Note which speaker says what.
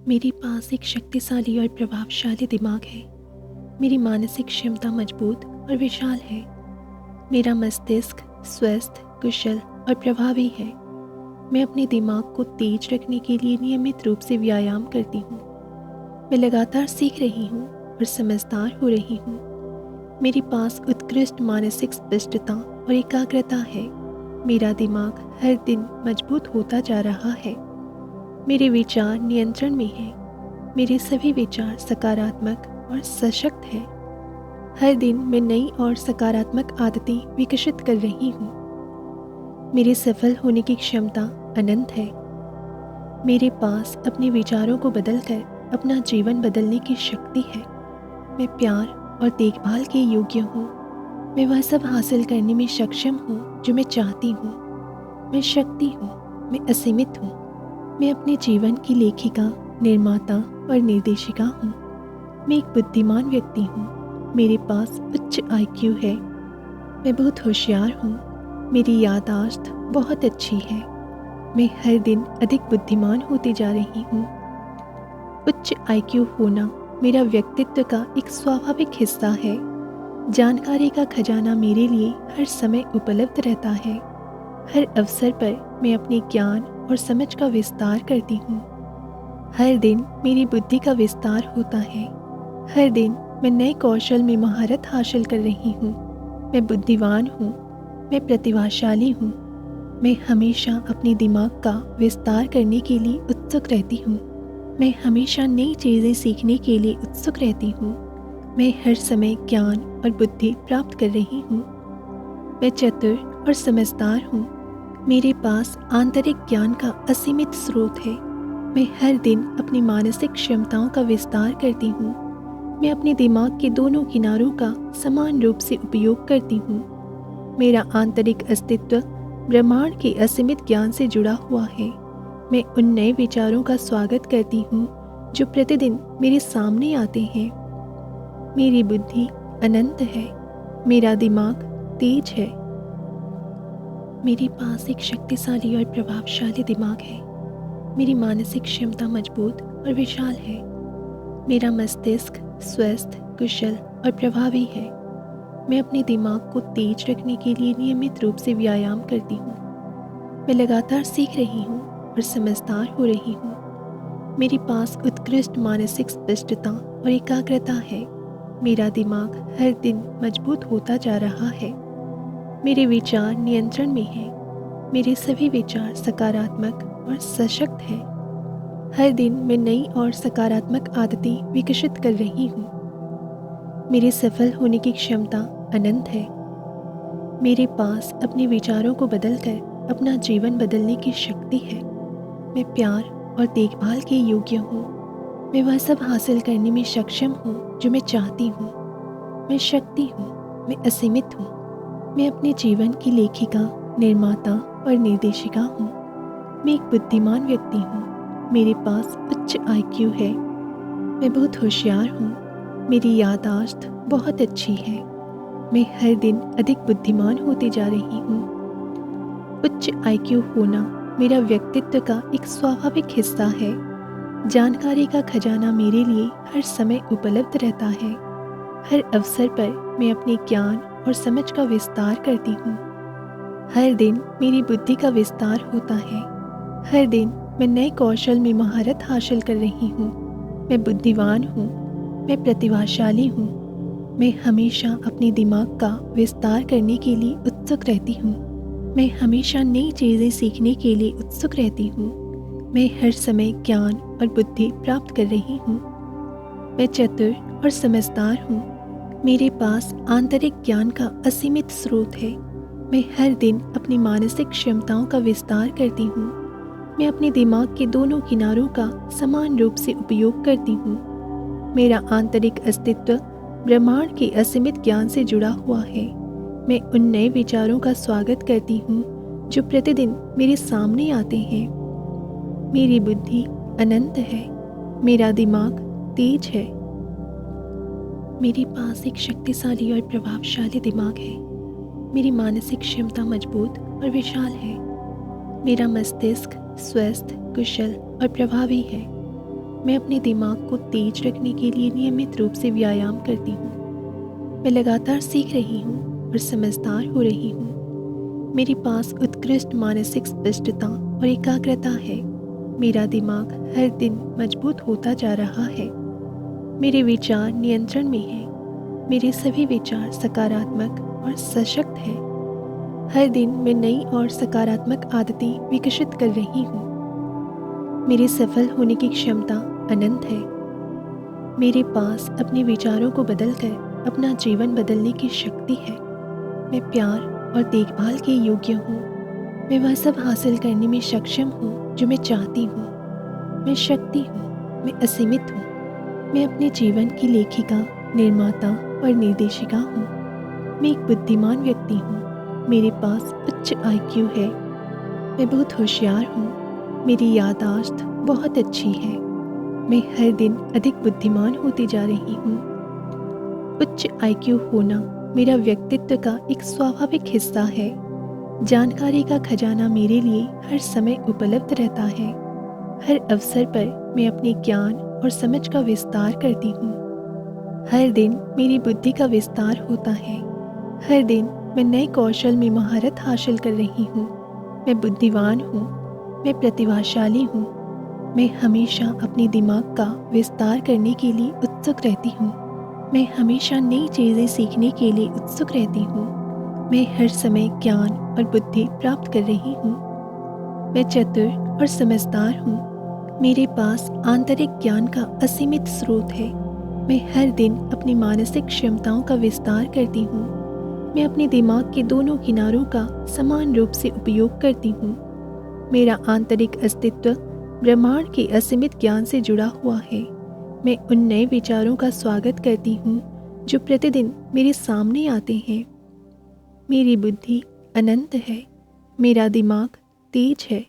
Speaker 1: मेरे पास एक शक्तिशाली और प्रभावशाली दिमाग है। मेरी मानसिक क्षमता मजबूत और विशाल है। मेरा मस्तिष्क स्वस्थ, कुशल और प्रभावी है। मैं अपने दिमाग को तेज रखने के लिए नियमित रूप से व्यायाम करती हूँ। मैं लगातार सीख रही हूँ और समझदार हो रही हूँ। मेरे पास उत्कृष्ट मानसिक स्पष्टता और एकाग्रता है। मेरा दिमाग हर दिन मजबूत होता जा रहा है। मेरे विचार नियंत्रण में हैं। मेरे सभी विचार सकारात्मक और सशक्त हैं। हर दिन मैं नई और सकारात्मक आदतें विकसित कर रही हूँ। मेरे सफल होने की क्षमता अनंत है। मेरे पास अपने विचारों को बदलकर अपना जीवन बदलने की शक्ति है। मैं प्यार और देखभाल के योग्य हूँ। मैं वह सब हासिल करने में सक्षम हूँ जो मैं चाहती हूँ। मैं शक्ति हूँ। मैं असीमित हूँ। मैं अपने जीवन की लेखिका, निर्माता और निर्देशिका हूँ। मैं एक बुद्धिमान व्यक्ति हूँ। मेरे पास उच्च IQ है। मैं बहुत होशियार हूँ। मेरी याददाश्त बहुत अच्छी है। मैं हर दिन अधिक बुद्धिमान होती जा रही हूँ। उच्च IQ होना मेरा व्यक्तित्व का एक स्वाभाविक हिस्सा है। जानकारी का खजाना मेरे लिए हर समय उपलब्ध रहता है। हर अवसर पर मैं अपने ज्ञान और समझ का विस्तार करती हूँ। हर दिन मेरी बुद्धि का विस्तार होता है। हर दिन मैं नए कौशल में महारत हासिल कर रही हूँ। मैं बुद्धिमान हूँ। मैं प्रतिभाशाली हूँ। मैं हमेशा अपने दिमाग का विस्तार करने के लिए उत्सुक रहती हूँ। मैं हमेशा नई चीज़ें सीखने के लिए उत्सुक रहती हूँ। मैं हर समय ज्ञान और बुद्धि प्राप्त कर रही हूँ। मैं चतुर और समझदार हूँ। मेरे पास आंतरिक ज्ञान का असीमित स्रोत है। मैं हर दिन अपनी मानसिक क्षमताओं का विस्तार करती हूँ। मैं अपने दिमाग के दोनों किनारों का समान रूप से उपयोग करती हूँ। मेरा आंतरिक अस्तित्व ब्रह्मांड के असीमित ज्ञान से जुड़ा हुआ है। मैं उन नए विचारों का स्वागत करती हूँ जो प्रतिदिन मेरे सामने आते हैं। मेरी बुद्धि अनंत है। मेरा दिमाग तेज है। मेरे पास एक शक्तिशाली और प्रभावशाली दिमाग है। मेरी मानसिक क्षमता मजबूत और विशाल है। मेरा मस्तिष्क स्वस्थ, कुशल और प्रभावी है। मैं अपने दिमाग को तेज रखने के लिए नियमित रूप से व्यायाम करती हूँ। मैं लगातार सीख रही हूँ और समझदार हो रही हूँ। मेरे पास उत्कृष्ट मानसिक स्पष्टता और एकाग्रता है। मेरा दिमाग हर दिन मजबूत होता जा रहा है। मेरे विचार नियंत्रण में हैं। मेरे सभी विचार सकारात्मक और सशक्त हैं। हर दिन मैं नई और सकारात्मक आदतें विकसित कर रही हूँ। मेरे सफल होने की क्षमता अनंत है। मेरे पास अपने विचारों को बदलकर अपना जीवन बदलने की शक्ति है। मैं प्यार और देखभाल के योग्य हूँ। मैं वह सब हासिल करने में सक्षम हूँ जो मैं चाहती हूँ। मैं शक्ति हूँ। मैं असीमित हूँ। मैं अपने जीवन की लेखिका, निर्माता और निर्देशिका हूँ। मैं एक बुद्धिमान व्यक्ति हूँ। मेरे पास उच्च IQ है। मैं बहुत होशियार हूँ। मेरी याददाश्त बहुत अच्छी है। मैं हर दिन अधिक बुद्धिमान होती जा रही हूँ। उच्च IQ होना मेरा व्यक्तित्व का एक स्वाभाविक हिस्सा है। जानकारी का खजाना मेरे लिए हर समय उपलब्ध रहता है। हर अवसर पर मैं अपने ज्ञान और समझ का विस्तार करती हूँ। हर दिन मेरी बुद्धि का विस्तार होता है। हर दिन मैं नए कौशल में महारत हासिल कर रही हूँ। मैं बुद्धिमान हूँ। मैं प्रतिभाशाली हूँ। मैं हमेशा अपने दिमाग का विस्तार करने के लिए उत्सुक रहती हूँ। मैं हमेशा नई चीज़ें सीखने के लिए उत्सुक रहती हूँ। मैं हर समय ज्ञान और बुद्धि प्राप्त कर रही हूँ। मैं चतुर और समझदार हूँ। मेरे पास आंतरिक ज्ञान का असीमित स्रोत है। मैं हर दिन अपनी मानसिक क्षमताओं का विस्तार करती हूँ। मैं अपने दिमाग के दोनों किनारों का समान रूप से उपयोग करती हूँ। मेरा आंतरिक अस्तित्व ब्रह्मांड के असीमित ज्ञान से जुड़ा हुआ है। मैं उन नए विचारों का स्वागत करती हूँ जो प्रतिदिन मेरे सामने आते हैं। मेरी बुद्धि अनंत है। मेरा दिमाग तेज है। मेरे पास एक शक्तिशाली और प्रभावशाली दिमाग है। मेरी मानसिक क्षमता मजबूत और विशाल है। मेरा मस्तिष्क स्वस्थ, कुशल और प्रभावी है। मैं अपने दिमाग को तेज रखने के लिए नियमित रूप से व्यायाम करती हूँ। मैं लगातार सीख रही हूँ और समझदार हो रही हूँ। मेरे पास उत्कृष्ट मानसिक स्पष्टता और एकाग्रता है। मेरा दिमाग हर दिन मजबूत होता जा रहा है। मेरे विचार नियंत्रण में हैं। मेरे सभी विचार सकारात्मक और सशक्त हैं। हर दिन मैं नई और सकारात्मक आदतें विकसित कर रही हूँ। मेरे सफल होने की क्षमता अनंत है। मेरे पास अपने विचारों को बदलकर अपना जीवन बदलने की शक्ति है। मैं प्यार और देखभाल के योग्य हूँ। मैं वह सब हासिल करने में सक्षम हूँ जो मैं चाहती हूँ। मैं शक्ति हूँ। मैं असीमित हूँ। मैं अपने जीवन की लेखिका, निर्माता और निर्देशिका हूँ। मैं एक बुद्धिमान व्यक्ति हूँ। मेरे पास उच्च IQ है। मैं बहुत होशियार हूँ। मेरी याददाश्त बहुत अच्छी है। मैं हर दिन अधिक बुद्धिमान होती जा रही हूँ। उच्च IQ होना मेरा व्यक्तित्व का एक स्वाभाविक हिस्सा है। जानकारी का खजाना मेरे लिए हर समय उपलब्ध रहता है। हर अवसर पर मैं अपने ज्ञान और समझ का विस्तार करती हूँ। हर दिन मेरी बुद्धि का विस्तार होता है। हर दिन मैं नए कौशल में महारत हासिल कर रही हूँ। मैं बुद्धिमान हूँ। मैं प्रतिभाशाली हूँ। मैं हमेशा अपने दिमाग का विस्तार करने के लिए उत्सुक रहती हूँ। मैं हमेशा नई चीज़ें सीखने के लिए उत्सुक रहती हूँ। मैं हर समय ज्ञान और बुद्धि प्राप्त कर रही हूँ। मैं चतुर और समझदार हूँ। मेरे पास आंतरिक ज्ञान का असीमित स्रोत है। मैं हर दिन अपनी मानसिक क्षमताओं का विस्तार करती हूँ। मैं अपने दिमाग के दोनों किनारों का समान रूप से उपयोग करती हूँ। मेरा आंतरिक अस्तित्व ब्रह्मांड के असीमित ज्ञान से जुड़ा हुआ है। मैं उन नए विचारों का स्वागत करती हूँ जो प्रतिदिन मेरे सामने आते हैं। मेरी बुद्धि अनंत है। मेरा दिमाग तेज है।